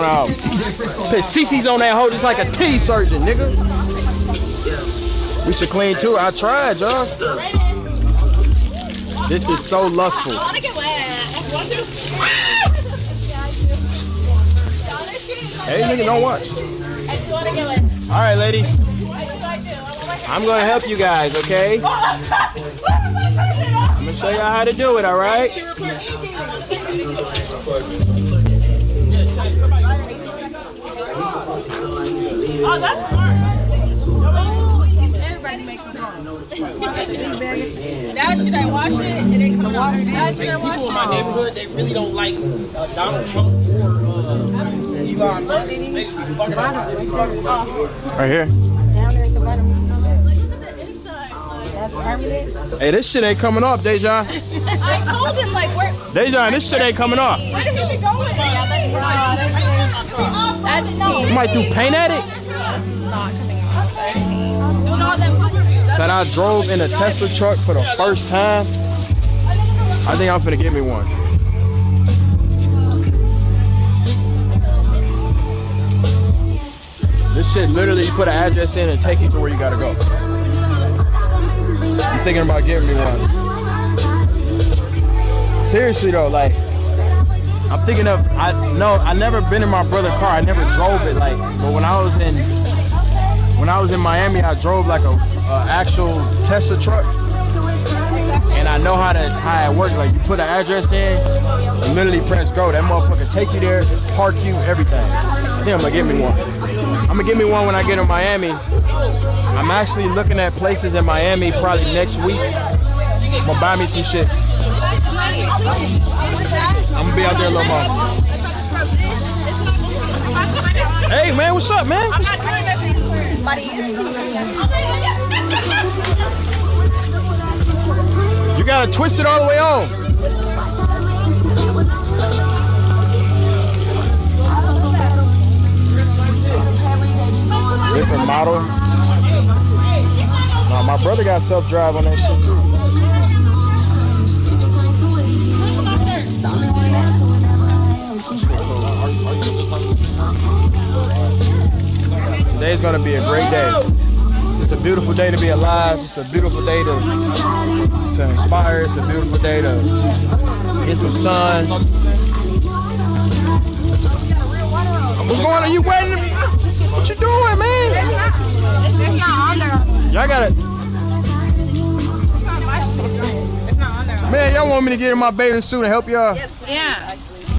talking about? Put CC's on that hoe just like a titty surgeon, nigga. We should clean too. I tried, y'all. This is so lustful. I want to get wet. Hey, nigga, don't watch. I do want to get wet. All right, lady. I'm gonna help you guys, okay? I'm gonna show y'all how to do it, all right? Oh, that's smart. Everybody make them wrong. Now should I wash it? It ain't coming out. Now should I wash it? People in my neighborhood, they really don't like Donald Trump or Elon Musk. Right here. Down there at the bottom. That's permanent. Hey, this shit ain't coming off, Dejan. I told him, like, where Dejan, this shit ain't coming off. did he be going? That's not. You might do paint at it. Doing all them Uber views. Said I drove in a Tesla truck for the first time. I think I'm finna get me one. This shit literally, you put an address in and take you to where you gotta go. I'm thinking about getting me one. Seriously though, like, I'm thinking of, I never been in my brother's car. I never drove it, like, but when I was in Miami, I drove like a actual Tesla truck, and I know how it works. Like, you put an address in, you literally press go. That motherfucker take you there, park you, everything. I think I'm gonna get me one. I'm gonna get me one when I get to Miami. I'm actually looking at places in Miami probably next week. I'm gonna buy me some shit. I'm gonna be out there a little more. Hey man, what's up, man? You gotta twist it all the way on. Different model. Nah, my brother got self-drive on that shit too. Today's gonna be a great day. It's a beautiful day to be alive. It's a beautiful day to inspire. It's a beautiful day to get some sun. What's going on? You waiting? What you doing, man? It's not on there. Y'all got it. It's not on there. Man, y'all want me to get in my bathing suit and help y'all? Yeah.